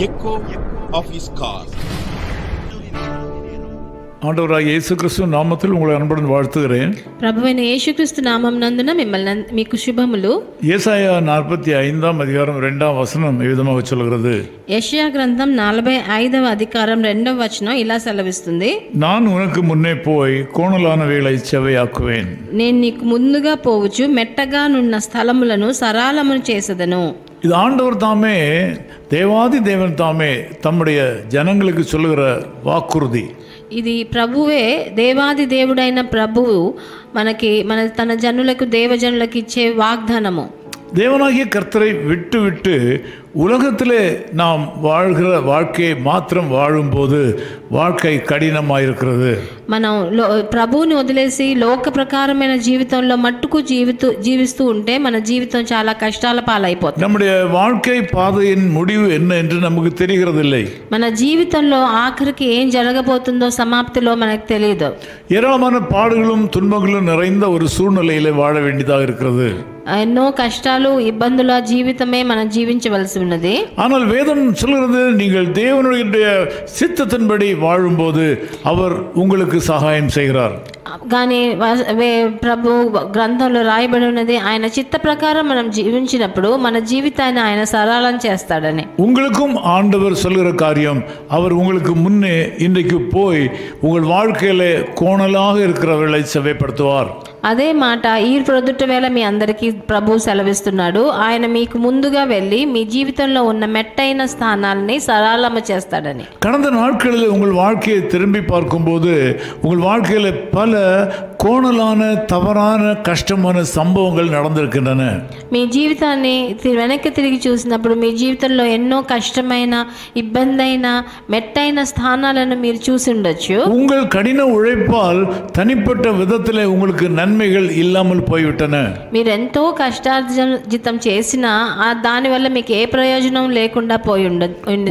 echo of his call. ஆண்டவராகிய இயேசு கிறிஸ்து நாமத்தில் உங்களை அன்புடன் வாழ்த்துகிறேன். ప్రభువైన యేసుక్రీస్తు నామమునందున మిమ్మల్ని మీకు శుభములు. ஏசாயா 45 அதிகாரம் 2 வசனம் ఈ విధంగా சொல்கிறது. యెషయా గ్రంథం 45వ అధికారం 2వ వచనం ఇలా సెలవిస్తుంది. நான் உனக்கு முன்னே போய் கோணலானவைகளை செவ்வையாக்குவேன். నేను నీకు ముందుగా పోవచ్చు మెట్టగా నున్న స్థలములను సరళమును చేసెదను. இது ஆண்டவர் தாமே, தேவாதி தேவன் தாமே தம்முடைய ஜனங்களுக்கு சொல்லுகிற வாக்குறுதி. ఇది ప్రభువే, దేవాది దేవుడైన ప్రభువు తన జనులకు దేవజనులకు ఇచ్చే వాగ్దానము. தேவனாகிய கர்த்தரை விட்டு விட்டு உலகத்திலே நாம் வாழ்கிற வாழ்க்கையை மாத்திரம் வாழும்போது வாழ்க்கை கடினமாயிருக்கிறது. మనం ప్రభువుని వదిలేసి లోక ప్రకారమైన జీవితంలో మట్టుకు జీవిస్తూ ఉంటే మన జీవితం చాలా కష్టాల పాలైపోతుంది. நம்முடைய வாழ்க்கை பாதையின் முடிவு என்ன என்று நமக்கு தெரிகிறதில்லை. మన జీవితంలో ఆఖరికి ఏం జరగబోతుందో సమాప్తిలో మనకు తెలియదు. ஏராளமான பாடுகளும் துன்பங்களும் நிறைந்த ஒரு சூழ்நிலையிலே வாழ வேண்டியதாக இருக்கிறது. ఎన్నో కష్టాలు ఇబ్బందుల జీవితమే మనం జీవించవలసి ఉన్నది. ஆனால் வேதம் சொல்கிறது, நீங்கள் தேவனுடைய சித்தத்தின்படி வாழும்போது அவர் உங்களுக்கு சகாயம் செய்கிறார். కానీ ప్రభు గ్రంథంలో రాయబడి ఉన్నది, ఆయన చిత్త ప్రకారం మనం జీవించినప్పుడు మన జీవితాన్ని ఆయన సరళం చేస్తాడని. உங்களுக்கும் ஆண்டவர் சொல்கிற காரியம், அவர் உங்களுக்கு முன்னே இன்றைக்கு போய் உங்கள் வாழ்க்கையில கோணலாக இருக்கிறவர்களை செவ்வைப்படுத்துவார். అదే మాట ఈ ప్రొద్దుట వేళ మీ అందరికీ ప్రభు సెలవిస్తున్నాడు. ఆయన మీకు ముందుగా వెళ్ళి మీ జీవితంలో ఉన్న మెట్టైన స్థానాలని సరళము చేస్తాడని. கடந்த நாட்களில் உங்கள் வாழ்க்கையை திரும்பி பார்க்கும்போது உங்கள் வாழ்க்கையில பல கோணலான தவறான கஷ்டமான சம்பவங்கள் நடந்திருக்கின்றன. మీ జీవితాన్ని వెనక్కి తిరిగి చూసినప్పుడు మీ జీవితంలో ఎన్నో కష్టమైన ఇబ్బందైన మెట్టైన స్థానాలను మీరు చూసి ఉండొచ్చు. உங்கள் கடின உழைப்பால் தனிப்பட்ட விதத்திலே உங்களுக்கு நன்மைகள் இல்லாமல் போய்விட்டன. మీరు ఎంతో కష్టార్జితం చేసినా దానివల్ల మీకు ఏ ప్రయోజనం లేకుండా పోయి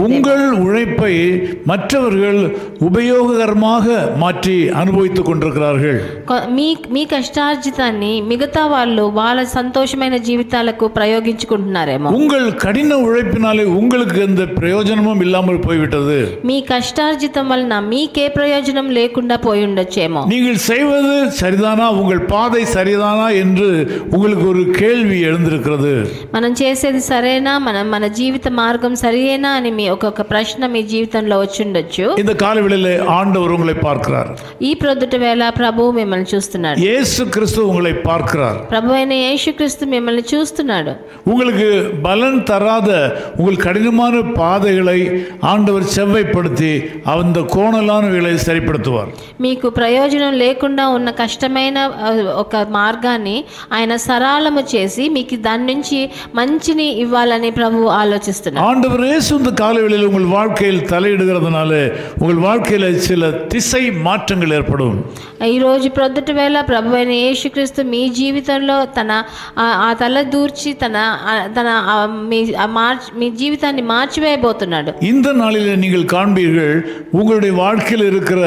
உங்கள் உழைப்பை மற்றவர்கள் உபயோககரமாக மாற்றி அனுபவித்துக் கொண்டிருக்கிறார்கள். మీ కష్టార్జితాన్ని మిగతా వాళ్ళ సంతోషమైన జీవితాలకు ప్రయోగించుకుంటున్నారేమో. உங்கள் கடின உழைப்பினாலே உங்களுக்கு எந்த பிரயோஜனமும் இல்லாமல் போய்விட்டது. మీ కష్టార్జితం వలన మీకే ప్రయోజనం లేకుండా పోయి ఉండొచ్చేమో. நீங்கள் செய்வது சரிதானா, உங்கள் பாதை சரிதானா என்று உங்களுக்கு ஒரு கேள்வி எழுந்திருக்கிறது. మనం చేసేది సరేనా, మన జీవిత మార్గం సరియేనా అని మీ ఒక ప్రశ్న మీ జీవితంలో వచ్చి ఉండొచ్చు. இந்த காலவெளியிலே ஆண்டவர் உங்களை பார்க்கிறார். ఈ ప్రొద్దుట వేళ ప్రభువు మిమ్మల్ని చూస్తున్నాడు. இயேசு கிறிஸ்து உங்களை பார்க்கிறார். ప్రభువైన యేసుక్రీస్తు మిమ్మల్ని చూస్తున్నాడు. உங்களுக்கு பலன் தராத உங்கள் கடினமான பாதைகளை ஆண்டவர் செவ்வைப்படுத்தி அந்த கோணலானவைகளை சரிப்படுத்துவார். మీకు ప్రయోజనం లేకుండా ఉన్న కష్టమైన ఒక మార్గాన్ని ఆయన సరళము చేసి మీకు దాని నుంచి మంచిని ఇవ్వాలని ప్రభువు ఆలోచిస్తున్నారు. ஆண்டவர் இயேசு இந்த காலவெளியில் உங்கள் வாழ்க்கையில் தலையிடுகிறதுனால உங்கள் வாழ்க்கையில சில திசை மாற்றங்கள் ஏற்படும். ఈ రోజు ప్రొద్దుట వేళ ప్రభువైన యేసుక్రీస్తు మీ జీవితంలో ఆ తల దూర్చి మీ జీవితాన్ని మార్చివేయబోతున్నాడు. இந்த நாளிலே நீங்கள் காண்பீர்கள், உங்களுடைய வாழ்க்கையில் இருக்கிற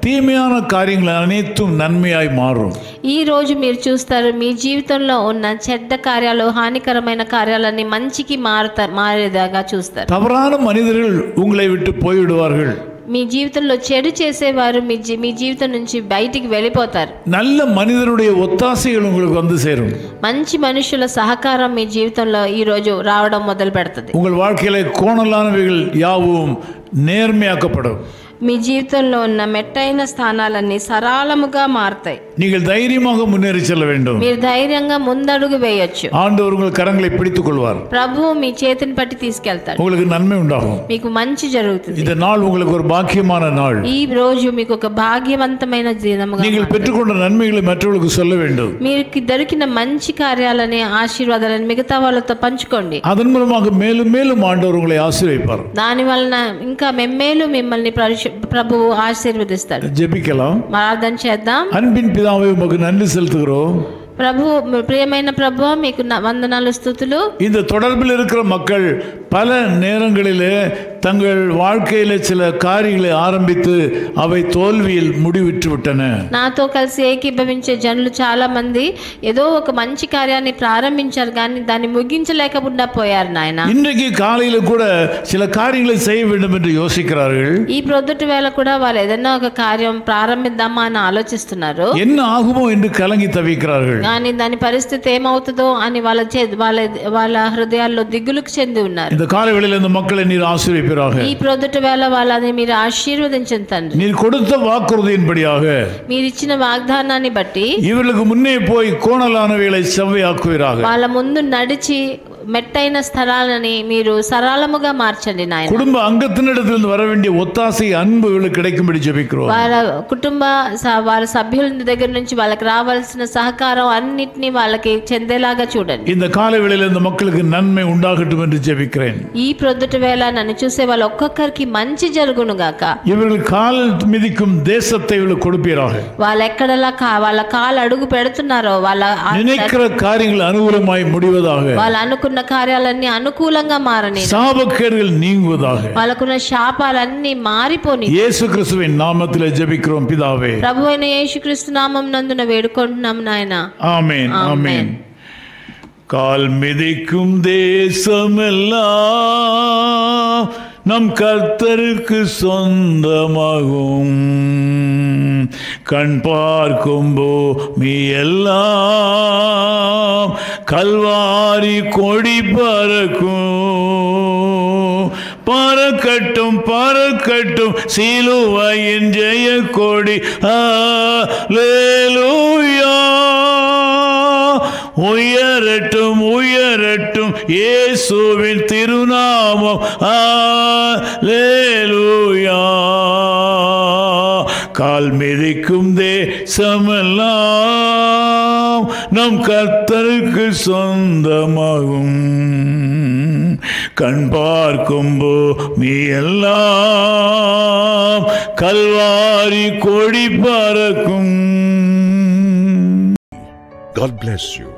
தீமையான காரியங்கள் அனைத்தும் நன்மையாய் மாறும். ఈ రోజు మీరు చూస్తారు, మీ జీవితంలో ఉన్న చెడ్డ కార్యాలు, హానికరమైన కార్యాలన్నీ మంచికి మారేదాగా చూస్తారు. தவறான மனிதர்கள் உங்களை விட்டு போய்விடுவார்கள். మీ జీవితంలో చెడు చేసేవారు మీ జీవితం నుంచి బయటికి వెళ్ళిపోతారు. நல்ல மனிதனுடைய ஒத்தாசைகள் உங்களுக்கு வந்து சேரும். మంచి మనుషుల సహకారం మీ జీవితంలో ఈ రోజు రావడం మొదలు పెడుతుంది. உங்கள் வாழ்க்கையில கோணலானவைகள் யாவும் நேர்மையாக்கப்படும். మీ జీవితంలో ఉన్న మెట్టైన స్థానాలన్నీ సరళముగా మారుతాయి. நீங்கள் தைரியமாக முன்னேறி செல்ல வேண்டும். మీరు ధైర్యంగా ముందడుగు వేయొచ్చు. ஆண்டவர் உங்கள் கரங்களை பிடித்துக் கொள்வார். ప్రభువు మీ చేతిని పట్టి తీసుకెళ్తాడు. உங்களுக்கு நன்மை உண்டாகும். మీకు మంచి జరుగుతుంది. இந்த நாள் உங்களுக்கு ஒரு பாக்கியமான நாள். ఈ రోజు మీకు ఒక భాగ్యవంతమైన దినముగా நீங்கள் பெற்றுக்கொண்ட நன்மைகளை மற்றவர்களுக்கு சொல்ல வேண்டும். మీకు దొరికిన మంచి కార్యాలని, ఆశీర్వాదాలను మిగతా వాళ్ళతో పంచుకోండి. அதன் மூலமாக மேலும் மேலும் ஆண்டவர் உங்களை ஆசீர்வதிப்பார். దాని వలన ఇంకా మెమ్మేలు మిమ్మల్ని ప్రభువు ఆశీర్వదిస్తాడు. ஜெபிக்கலாம். ప్రార్థన చేద్దాం. அன்பின் பிதாவே, உமக்கு நன்றி செலுத்துகிறோம். ప్రియమైన ప్రభువా, మీకు వందనాలు, స్తుతులు. இந்த தொடர்பில் இருக்கிற மக்கள் பல நேரங்களிலே தங்கள் வாழ்க்கையில சில காரியங்களை ஆரம்பித்து அவை தோல்வியில் முடிவிட்டு விட்டன. నాతో కలిసి ఏకీభవించే జనులు చాలా మంది ఏదో ఒక మంచి కార్యాన్ని ప్రారంభించారు కానీ దాన్ని ముగించలేకుండా పోయారు నాయన. இன்றைக்கு காலையில கூட சில காரியங்களை செய்ய வேண்டும் என்று யோசிக்கிறார்கள். ఈ ప్రొద్దుటి వేళ కూడా వాళ్ళు ఏదైనా ఒక కార్యం ప్రారంభిద్దామా అని ఆలోచిస్తున్నారు. என்ன ఆగుమో என்று కలంగి తవిక్கிறார்கள். కానీ దాని పరిస్థితి ఏమవుతుందో అని వాళ్ళ హృదయాల్లో దిగులుకు చెంది ఉన్నారు. இந்த காலை வேளையில இந்த மக்களை நீர் ஆசீர்வதிப்பீராக. ఈ ప్రొద్దుటి వేళ వాళ్ళని మీరు ఆశీర్వదించండి తండ్రి. நீர் கொடுத்த வாக்குறுதியின்படியாக మీరు ఇచ్చిన వాగ్దానాన్ని బట్టి இவர்களுக்கு முன்னே போய் கோணலானவைகளை செவ்வையாக்குவீராக. వాళ్ళ ముందు నడిచి మెట్టైన స్థలాలని మీరు సరళముగా మార్చండి నాయన. குடும்ப அங்கத்தினிடத்திலிருந்து வர வேண்டிய ஒத்தாசை அன்பு இவர்களுக்கு கிடைக்கும்படி ஜெபிக்கிறோம். వాళ్ళ కుటుంబ వాళ్ళ సభ్యుల దగ్గర నుంచి వాళ్ళకి రావాల్సిన సహకారం అన్నిటిని వాళ్ళకి చెందేలాగా చూడండి. இந்த காலை வேளையில இந்த மக்களுக்கு நன்மை உண்டாகட்டும் என்று ஜெபிக்கிறேன். ఈ ప్రొద్దుటి వేళ నన్ను చూసే వాళ్ళ ఒక్కొక్కరికి మంచి జరుగును గాక. இவர்கள் கால் மிதிக்கும் தேசத்தை இவர்களுக்கு கொடுப்பீராக. వాళ్ళు ఎక్కడలా వాళ్ళ కాలు అడుగు పెడుతున్నారో వాళ్ళ நினைக்கிற காரியங்கள் அனுகூலமாய் முடிவதாக. వాళ్ళు అనుకున్న కార్యాలన్నీ అనుకూలంగా మారని. சாபக்கேடுகள் நீங்குவதாக. వాళ్ళకున్న శాపాలన్నీ మారిపోని. இயேசு கிறிஸ்துவின் நாமத்திலே ஜெபிக்கிறோம் பிதாவே. ప్రభువైన యేసుక్రీస్తు నామం నందున వేడుకుంటున్నాం నాయన. ஆமென் ஆமென். கால் மிதிக்கும் தேசமெல்லாம் நம் கர்த்தருக்கு சொந்தமாகும். கண் பார்க்கும் பூமி எல்லாம் கல்வாரி கொடி பறக்கும். பறக்கட்டும் பறக்கட்டும் சிலுவையின் ஜெய கொடி. ஹல்லேலூயா. உயரட்டும் உயரட்டும் இயேசுவின் திருநாமம். ஹல்லேலூயா. கால் மிதிக்கும் தேசமெல்லாம் நம் கர்த்தருக்கு சொந்தமாகும். கண் பார்க்கும் பூமி எல்லாம் கல்வாரி கொடி பறக்கும். God bless you.